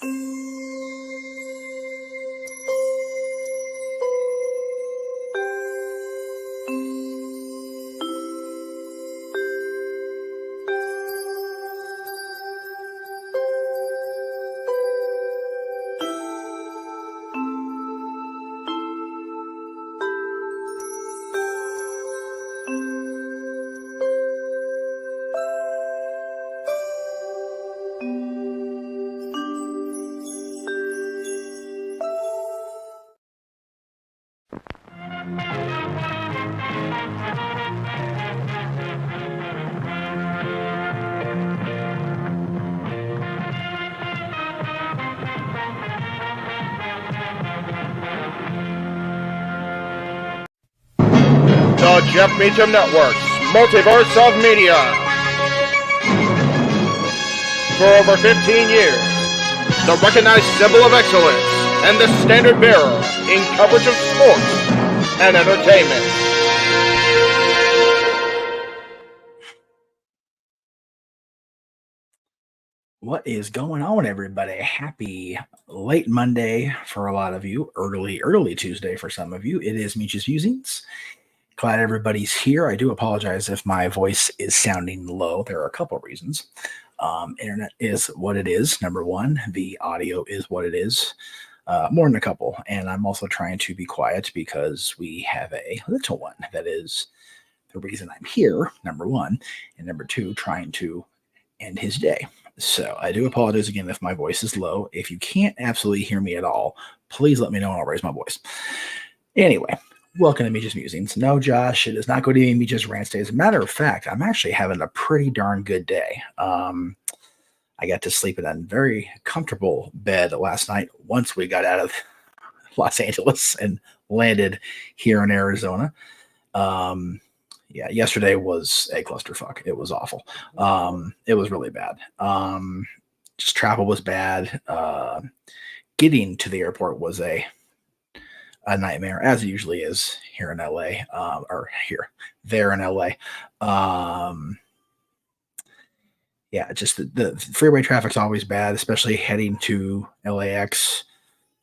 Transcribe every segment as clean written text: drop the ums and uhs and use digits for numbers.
The Jeff Meacham Network's Multiverse of Media. For over 15 years, the recognized symbol of excellence and the standard bearer in coverage of sports and entertainment. What is going on, everybody? Happy late Monday for a lot of you, early Tuesday for some of you. It is Meach's Musings. Glad everybody's here. I do apologize if my voice is sounding low. There are a couple of reasons. Internet is what it is, number one. The audio is what it is, more than a couple. And I'm also trying to be quiet because we have a little one. That is the reason I'm here, number one. And number two, trying to end his day. So I do apologize again if my voice is low. If you can't absolutely hear me at all, please let me know and I'll raise my voice. Anyway, welcome to Meach's Musings. No, Josh, it is not going to be Meach's Rant Day. As a matter of fact, I'm actually having a pretty darn good day. I got to sleep in a very comfortable bed last night once we got out of Los Angeles and landed here in Arizona. Yeah, yesterday was a clusterfuck. It was awful. It was really bad. Just travel was bad. Getting to the airport was a nightmare, as it usually is here in LA, there in LA. Yeah, just the freeway traffic's always bad, especially heading to LAX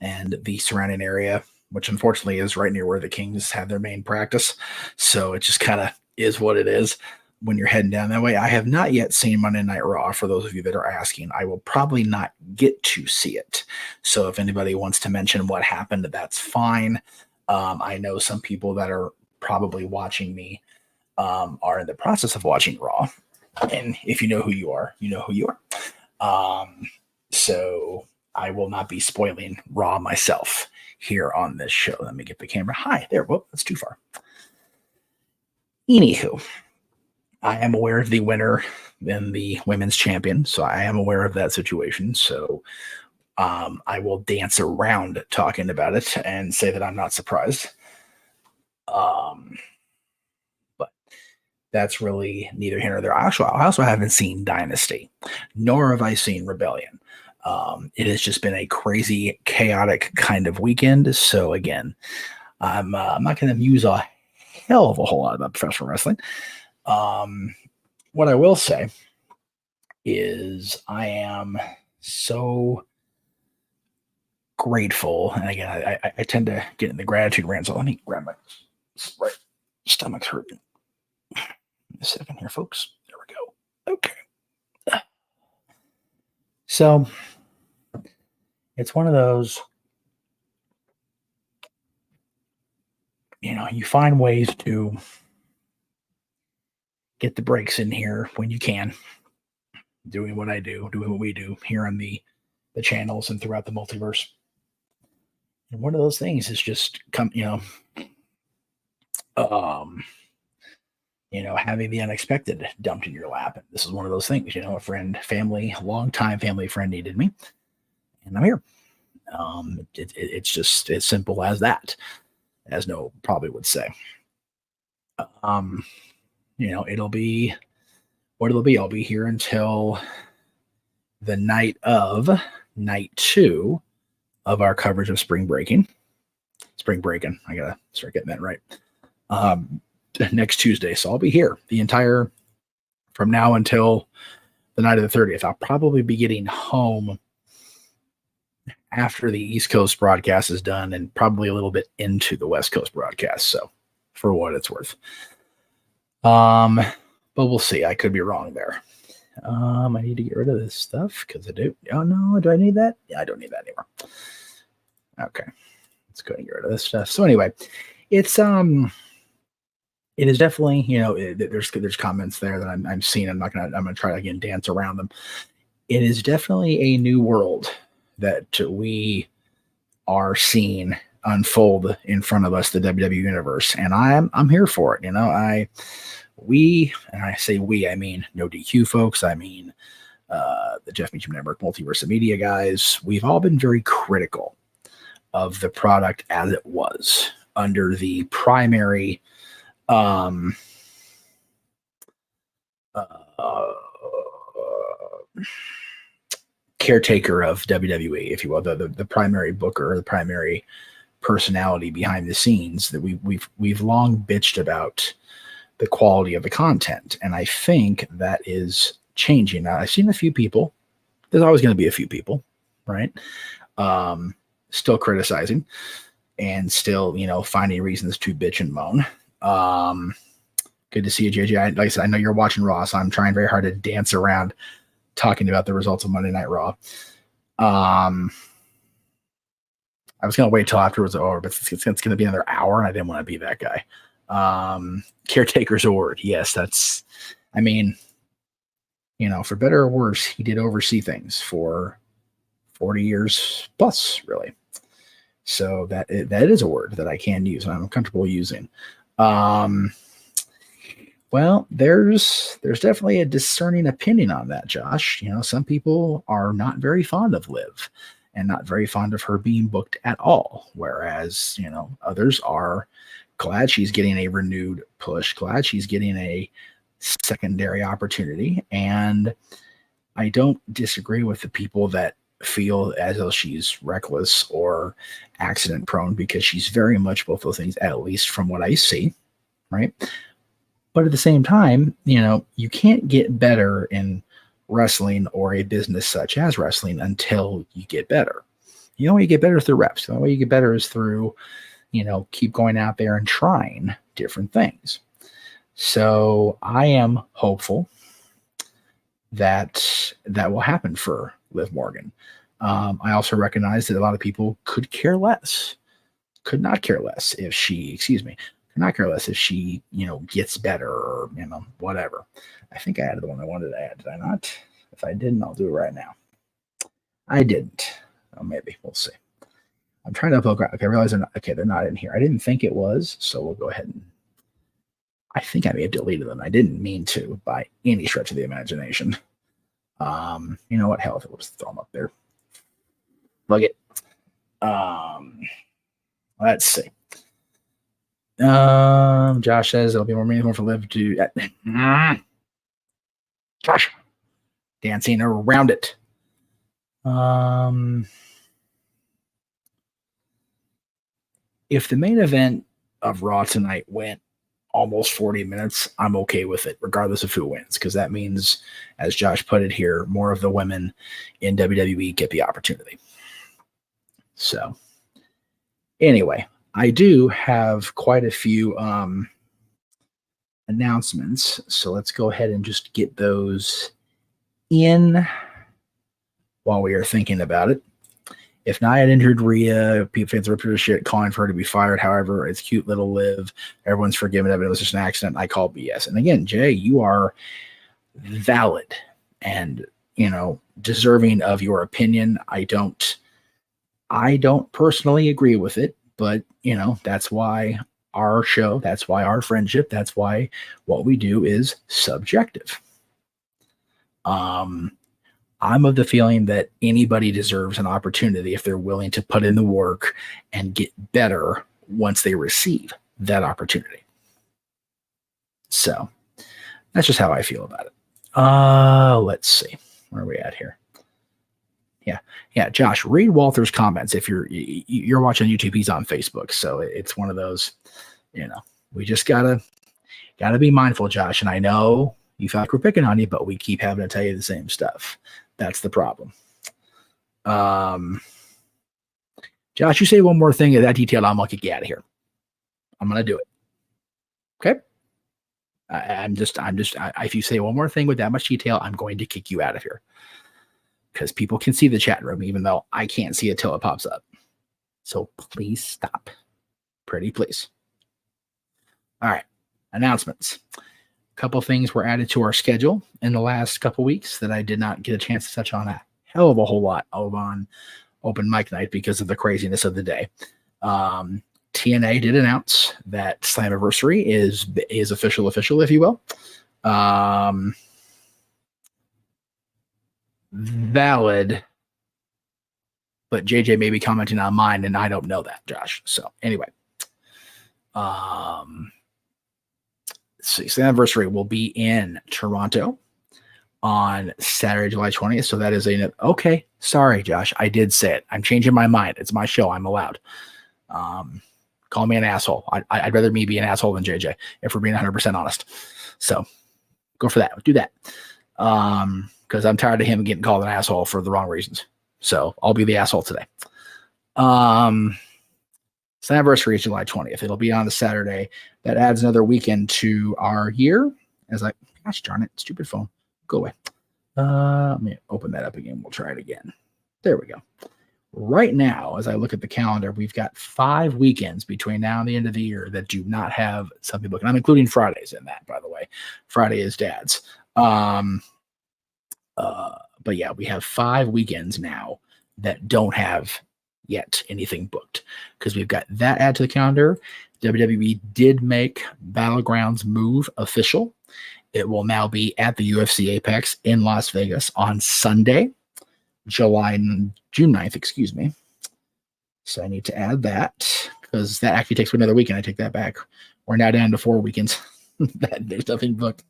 and the surrounding area, which unfortunately is right near where the Kings have their main practice. So it just kind of is what it is when you're heading down that way. I have not yet seen Monday Night Raw. For those of you that are asking, I will probably not get to see it. So if anybody wants to mention what happened, that's fine. I know some people that are probably watching me are in the process of watching Raw. And if you know who you are, you know who you are. So I will not be spoiling Raw myself here on this show. Let me get the camera. Hi, there. Whoop, that's too far. Anywho, I am aware of the winner and the women's champion, so I am aware of that situation. So I will dance around talking about it and say that I'm not surprised. But that's really neither here nor there. I also haven't seen Dynasty, nor have I seen Rebellion. It has just been a crazy, chaotic kind of weekend. So again, I'm not going to muse a hell of a whole lot about professional wrestling. What I will say is I am so grateful. And again, I tend to get in the gratitude rant. So let me grab my stomach's hurting. A second here, folks. There we go. Okay. So it's one of those, you find ways to get the breaks in here when you can, doing what I do, doing what we do here on the channels and throughout the multiverse. And one of those things is just having the unexpected dumped in your lap. And this is one of those things, a longtime family friend needed me, and I'm here. It's just as simple as that, as Noah probably would say. It'll be what it'll be. I'll be here until the night two of our coverage of spring breaking. I gotta start getting that right. Next Tuesday. So I'll be here from now until the night of the 30th. I'll probably be getting home after the East Coast broadcast is done and probably a little bit into the West Coast broadcast. So for what it's worth. But we'll see. I could be wrong there. I need to get rid of this stuff because I do. Oh no, do I need that? Yeah, I don't need that anymore. Okay. Let's go ahead and get rid of this stuff. So anyway, it's it is definitely, there's comments there that I'm seeing. I'm gonna try to again dance around them. It is definitely a new world that we are seeing unfold in front of us, the WWE universe, and I'm here for it. I say we, I mean no DQ folks. I mean the Jeff Meach Network Multiverse of Media guys. We've all been very critical of the product as it was under the primary caretaker of WWE, if you will, the primary booker, the primary personality behind the scenes. That we've long bitched about the quality of the content, and I think that is changing. Now, I've seen a few people. There's always going to be a few people, right? Still criticizing and still, finding reasons to bitch and moan. Good to see you, JJ. Like I said, I know you're watching Raw, so I'm trying very hard to dance around talking about the results of Monday Night Raw. I was going to wait till after it was over, but it's going to be another hour, and I didn't want to be that guy. Caretaker's award. Yes, that's, for better or worse, he did oversee things for 40 years plus, really. So that is a word that I can use and I'm comfortable using. Well, there's definitely a discerning opinion on that, Josh. Some people are not very fond of Liv and not very fond of her being booked at all, whereas, others are glad she's getting a renewed push, glad she's getting a secondary opportunity. And I don't disagree with the people that feel as though she's reckless or accident prone, because she's very much both those things, at least from what I see, right? But at the same time, you can't get better in wrestling or a business such as wrestling until you get better. The only way you get better is through reps. The only way you get better is through, keep going out there and trying different things. So I am hopeful that will happen for Liv Morgan. I also recognize that a lot of people could not care less if she, gets better or, whatever. I think I added the one I wanted to add. Did I not? If I didn't, I'll do it right now. I didn't. Oh, maybe. We'll see. I'm trying to upload. Okay, I realize they're not in here. I didn't think it was, so we'll go ahead and I think I may have deleted them. I didn't mean to by any stretch of the imagination. You know what? Hell, if it was, throw them up there. Look it. Let's see. Josh says it'll be more meaningful for Liv to Josh dancing around it. If the main event of Raw tonight went almost 40 minutes, I'm okay with it, regardless of who wins, because that means, as Josh put it here, more of the women in WWE get the opportunity. So, anyway, I do have quite a few announcements, so let's go ahead and just get those in while we are thinking about it. If Nia had injured Rhea, people fans ripped her to shit, calling for her to be fired. However, it's cute little Liv. Everyone's forgiven of it. It was just an accident. I call BS. And again, Jay, you are valid and, deserving of your opinion. I don't personally agree with it, but, that's why our show, that's why our friendship, that's why what we do is subjective. I'm of the feeling that anybody deserves an opportunity if they're willing to put in the work and get better once they receive that opportunity. So that's just how I feel about it. Let's see. Where are we at here? Yeah. Josh, read Walter's comments. If you're watching YouTube, he's on Facebook. So it's one of those, we just gotta be mindful, Josh. And I know you feel like we're picking on you, but we keep having to tell you the same stuff. That's the problem. Josh, you say one more thing of that detail, I'm gonna kick you out of here. I'm gonna do it. Okay. If you say one more thing with that much detail, I'm going to kick you out of here because people can see the chat room, even though I can't see it till it pops up. So please stop. Pretty please. All right. Announcements. A couple things were added to our schedule in the last couple weeks that I did not get a chance to touch on a hell of a whole lot on open mic night because of the craziness of the day. TNA did announce that Slammiversary is official, if you will. Valid, but JJ may be commenting on mine, and I don't know that, Josh. So anyway, Slammiversary will be in Toronto on Saturday, July 20th. So that is okay. Sorry, Josh, I did say it. I'm changing my mind. It's my show. I'm allowed. Call me an asshole. I'd rather me be an asshole than JJ, if we're being 100% honest. So go for that. Do that. Because I'm tired of him getting called an asshole for the wrong reasons. So I'll be the asshole today. Slammiversary is July 20th. It'll be on the Saturday. That adds another weekend to our year. Gosh darn it, stupid phone. Go away. Let me open that up again. We'll try it again. There we go. Right now, as I look at the calendar, we've got 5 weekends between now and the end of the year that do not have something booked. And I'm including Fridays in that, by the way. Friday is Dad's. But yeah, we have 5 weekends now that don't have yet anything booked because we've got that add to the calendar. WWE did make Battlegrounds move official. It will now be at the UFC Apex in Las Vegas on Sunday, June 9th, excuse me. So I need to add that because that actually takes another weekend. I take that back. We're now down to 4 weekends. There's nothing booked.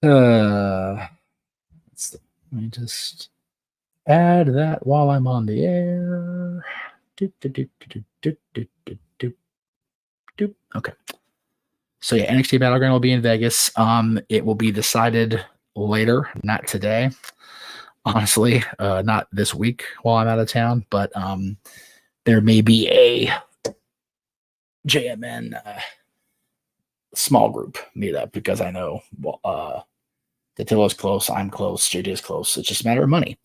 Let me just add that while I'm on the air. Okay. So yeah, NXT Battleground will be in Vegas. It will be decided later, not today. Honestly, not this week while I'm out of town, but there may be a JMN small group meetup because I know Datillo's close, I'm close, JJ's close. It's just a matter of money.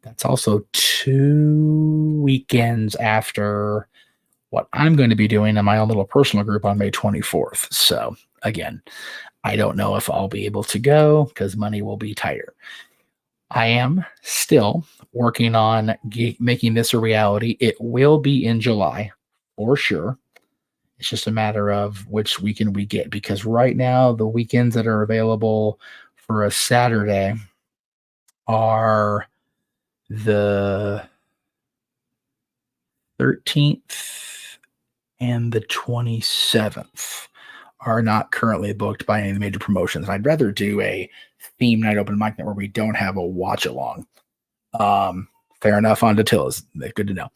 That's also 2 weekends after what I'm going to be doing in my own little personal group on May 24th. So again, I don't know if I'll be able to go because money will be tighter. I am still working on making this a reality. It will be in July for sure. It's just a matter of which weekend we get because right now the weekends that are available for a Saturday are the 13th and the 27th are not currently booked by any of the major promotions. I'd rather do a theme night open mic night where we don't have a watch along. Fair enough on Datillas. Good to know.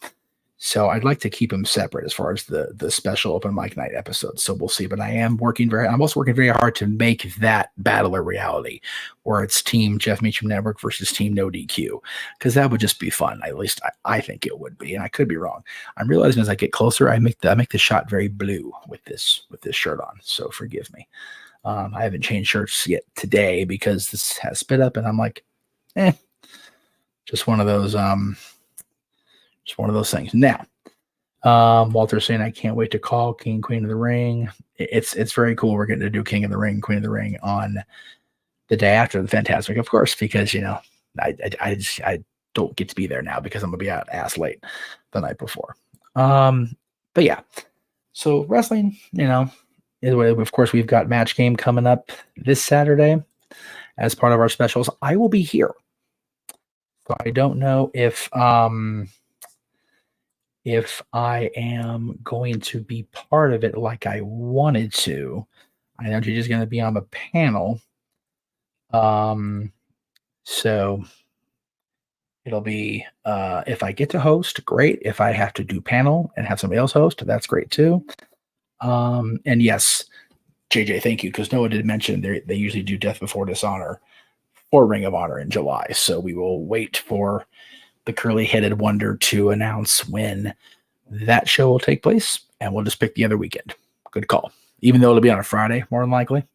So I'd like to keep them separate as far as the special open mic night episodes. So we'll see. But I'm also working very hard to make that battle a reality where it's Team Jeff Meacham Network versus Team No DQ. Because that would just be fun. At least I think it would be. And I could be wrong. I'm realizing as I get closer, I make the shot very blue with this shirt on. So forgive me. I haven't changed shirts yet today because this has spit up and I'm like, just one of those things. Now, Walter's saying I can't wait to call King Queen of the Ring. It's very cool. We're getting to do King of the Ring, Queen of the Ring on the day after the Fantastic, of course, because I don't get to be there now because I'm gonna be out ass late the night before. But yeah, so wrestling, of course we've got Match Game coming up this Saturday as part of our specials. I will be here. So I don't know if I am going to be part of it like I wanted to. I know she's just going to be on the panel. So it'll be, if I get to host, great. If I have to do panel and have somebody else host, that's great too. And yes, JJ, thank you. Because Noah did mention they usually do Death Before Dishonor or Ring of Honor in July. So we will wait for the curly-headed wonder to announce when that show will take place, and we'll just pick the other weekend. Good call. Even though it'll be on a Friday, more than likely.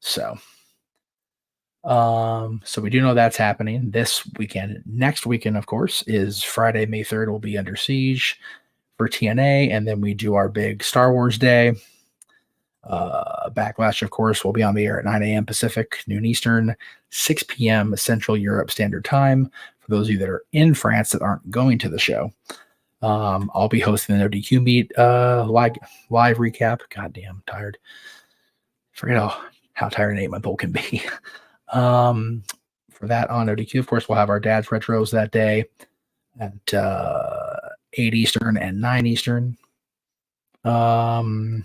So we do know that's happening this weekend. Next weekend, of course, is Friday, May 3rd, will be Under Siege for TNA, and then we do our big Star Wars Day. Backlash, of course, will be on the air at 9 a.m. Pacific, noon Eastern, 6 p.m. Central Europe Standard Time. For those of you that are in France that aren't going to the show, I'll be hosting the ODQ meet live recap. Goddamn, tired. Forget how tired an 8-month-old can be. For that on ODQ, of course, we'll have our dad's retros that day at 8 Eastern and 9 Eastern. And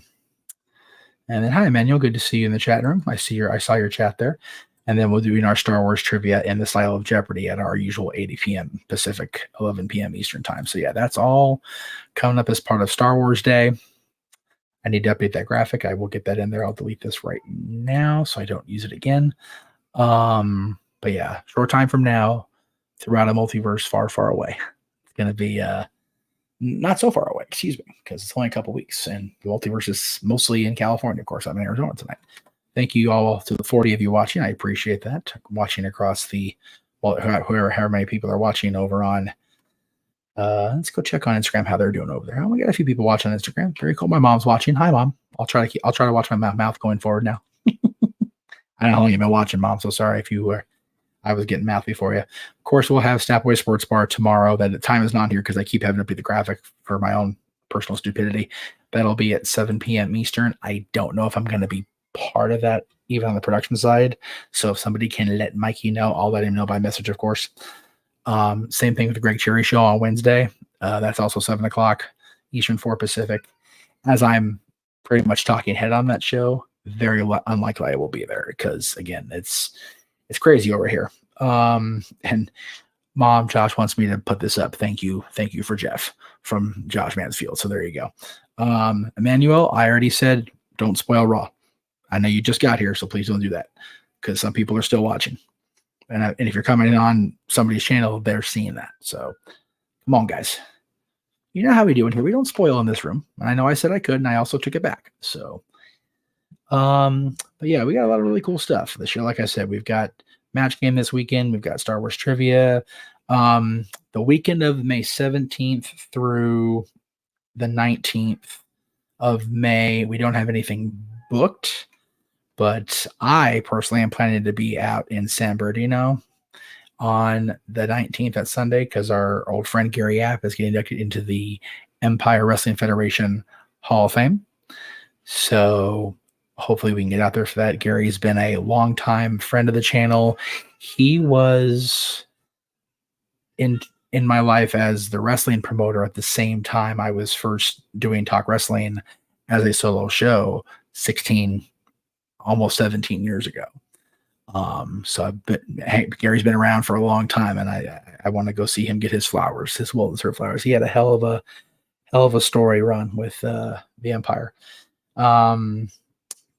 then, hi, Emmanuel. Good to see you in the chat room. I saw your chat there. And then we'll do our Star Wars trivia in the style of Jeopardy at our usual 8 p.m. Pacific, 11 p.m. Eastern time. So yeah, that's all coming up as part of Star Wars Day. I need to update that graphic. I will get that in there. I'll delete this right now so I don't use it again. But yeah, short time from now, throughout a multiverse far, far away. It's going to be not so far away, excuse me, because it's only a couple weeks, and the multiverse is mostly in California. Of course, I'm in Arizona tonight. Thank you all to the 40 of you watching. I appreciate that. Watching across however many people are watching over on. Let's go check on Instagram how they're doing over there. Oh, we got a few people watching on Instagram. Very cool. My mom's watching. Hi, Mom. I'll try to watch my mouth going forward now. I don't know how long you've been watching, Mom. So sorry if you were. I was getting mouthy for you. Of course, we'll have Snapaway Sports Bar tomorrow. That the time is not here because I keep having to update the graphic for my own personal stupidity. That'll be at 7 p.m. Eastern. I don't know if I'm going to be part of that, even on the production side. So if somebody can let Mikey know, I'll let him know by message, of course. Same thing with the Greg Cherry Show on Wednesday. That's also 7 o'clock Eastern, 4 Pacific. As I'm pretty much talking head on that show, very unlikely I will be there because, again, it's crazy over here. And Mom, Josh wants me to put this up. Thank you for Jeff from Josh Mansfield. So there you go. Emmanuel, I already said don't spoil Raw. I know you just got here, so please don't do that because some people are still watching. And if you're coming on somebody's channel, they're seeing that. So come on, guys. You know how we do in here. We don't spoil in this room. And I know I said I could, and I also took it back. So, but yeah, we got a lot of really cool stuff this year. Like I said, we've got Match Game this weekend. We've got Star Wars trivia. The weekend of May 17th through the 19th of May, we don't have anything booked. But I personally am planning to be out in San Bernardino on the 19th at Sunday because our old friend Gary App is getting inducted into the Empire Wrestling Federation Hall of Fame. So hopefully we can get out there for that. Gary's been a longtime friend of the channel. He was in my life as the wrestling promoter at the same time I was first doing Talk Wrestling as a solo show 16 almost 17 years ago. So Gary's been around for a long time, and I want to go see him get his flowers, his well-deserved flowers. He had a hell of a story run with the Empire. King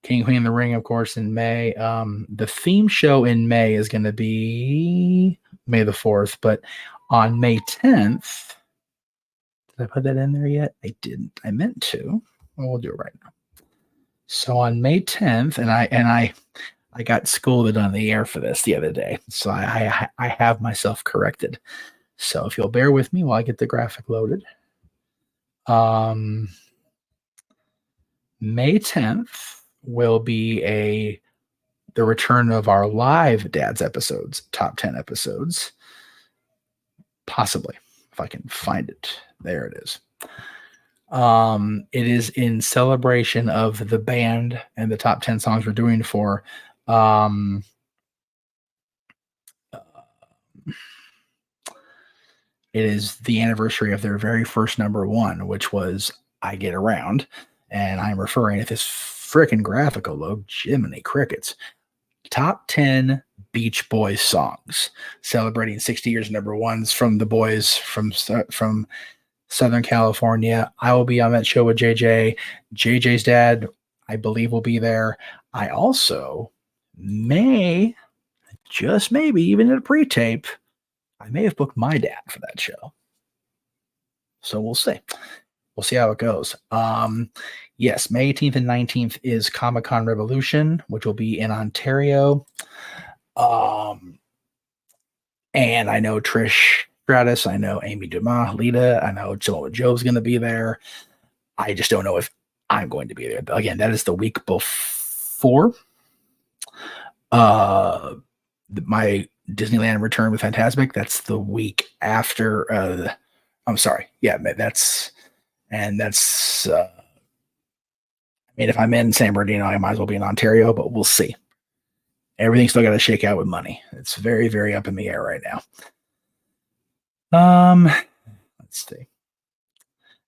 Queen of the Ring, of course, in May. The theme show in May is going to be May the 4th, but on May 10th, did I put that in there yet? I didn't. I meant to. Well, we'll do it right now. So on May 10th, and I got scolded on the air for this the other day, so I have myself corrected. So if you'll bear with me while I get the graphic loaded. May 10th will be the return of our live Dad's episodes, top 10 episodes. Possibly, if I can find it. There it is. It is in celebration of the band and the top 10 songs we're doing for it is the anniversary of their very first number one, which was I Get Around, and I'm referring to this freaking graphical logo, Jiminy Crickets. Top 10 Beach Boys songs, celebrating 60 years of number ones from the boys from Southern California. I will be on that show with JJ. JJ's dad, I believe, will be there. I also may, just maybe, even in a pre-tape, I may have booked my dad for that show. So we'll see. we'll see how it goes. Yes, May 18th and 19th is Comic-Con Revolution, which will be in Ontario. And I know Trish Stratus, I know Amy Dumas, Lita, I know Joe's going to be there. I just don't know if I'm going to be there. But again, that is the week before my Disneyland return with Fantasmic. That's the week after. I'm sorry. Yeah, that's. I mean, if I'm in San Bernardino, I might as well be in Ontario, but we'll see. Everything's still got to shake out with money. It's very, very up in the air right now. Let's see.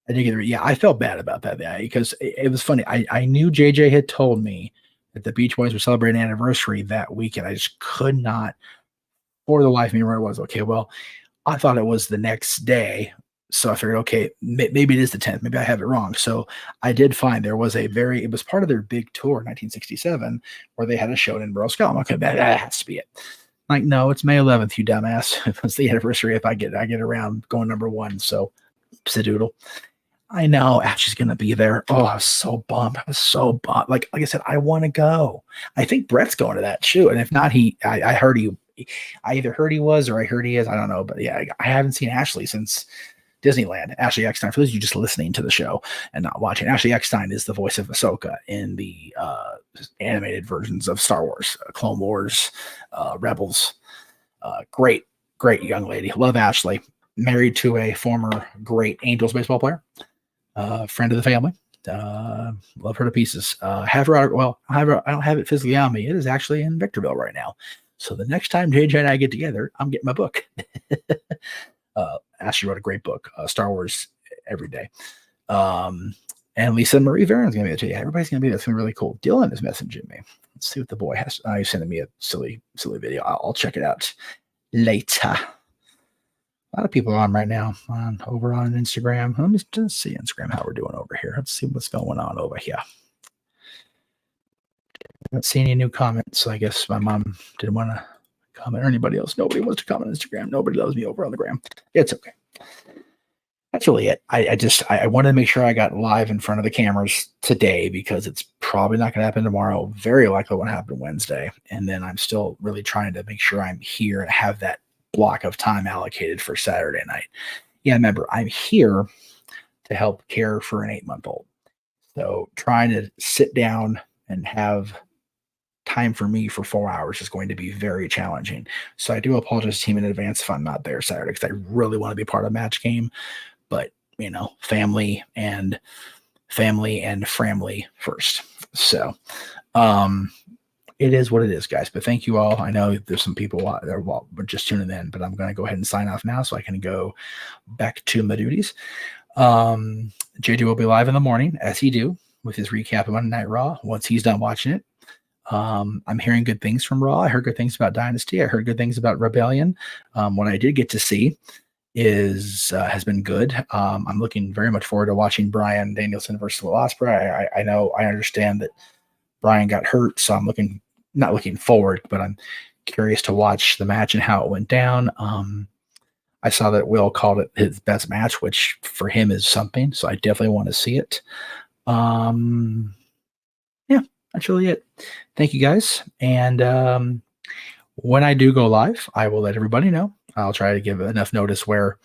I felt bad about that because it was funny. I knew JJ had told me that the Beach Boys were celebrating an anniversary that weekend. I just could not, for the life of me, remember what it was. Okay, well, I thought it was the next day. So I figured, okay, maybe it is the 10th. Maybe I have it wrong. So I did find there was it was part of their big tour in 1967 where they had a show in Edinburgh, Scotland. Okay, that has to be it. Like, no, it's May 11th, you dumbass. It was the anniversary if I get around going number one. So, psidoodle. I know Ashley's going to be there. Oh, I was so bummed. Like I said, I want to go. I think Brett's going to that too. And if not, I heard I either heard he was or I heard he is. I don't know. But yeah, I haven't seen Ashley since Disneyland. Ashley Eckstein, for those of you just listening to the show and not watching, Ashley Eckstein is the voice of Ahsoka in the animated versions of Star Wars, Clone Wars, Rebels. Great young lady. Love Ashley. Married to a former great Angels baseball player. Friend of the family. Love her to pieces. Have her. I don't have it physically on me. It is actually in Victorville right now. So the next time JJ and I get together, I'm getting my book. Ashley wrote a great book, Star Wars Every Day. And Lisa Marie Varon's going to be there. Yeah, everybody's going to be there. It's going to be really cool. Dylan is messaging me. Let's see what the boy has. He's sending me a silly video. I'll check it out later. A lot of people are on right now over on Instagram. Let me just see Instagram how we're doing over here. Let's see what's going on over here. I don't see any new comments. So I guess my mom didn't want to comment or anybody else. Nobody wants to comment on Instagram. Nobody loves me over on the gram. It's okay. That's really it. I wanted to make sure I got live in front of the cameras today because it's probably not going to happen tomorrow. Very likely won't happen Wednesday. And then I'm still really trying to make sure I'm here and have that block of time allocated for Saturday night. Yeah, remember, I'm here to help care for an 8-month-old. So trying to sit down and have time for me for 4 hours is going to be very challenging. So I do apologize to team in advance if I'm not there Saturday because I really want to be part of match game. But, family and family first. So, it is what it is, guys. But thank you all. I know there's some people that are just tuning in, but I'm going to go ahead and sign off now so I can go back to my duties. JJ will be live in the morning, as he do, with his recap of Monday Night Raw once he's done watching it. I'm hearing good things from Raw. I heard good things about Dynasty. I heard good things about Rebellion. What I did get to see has been good. I'm looking very much forward to watching Bryan Danielson versus Will Ospreay. I understand that Bryan got hurt, so I'm not looking forward, but I'm curious to watch the match and how it went down. I saw that Will called it his best match, which for him is something, so I definitely want to see it. Yeah, that's really it. Thank you, guys. And when I do go live, I will let everybody know. I'll try to give enough notice where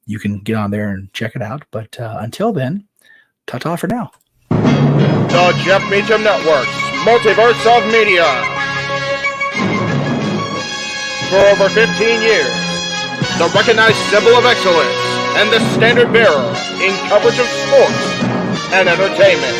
you can get on there and check it out. But until then, ta-ta for now. The Jeff Meacham Network's Multiverse of Media. For over 15 years, the recognized symbol of excellence and the standard bearer in coverage of sports and entertainment.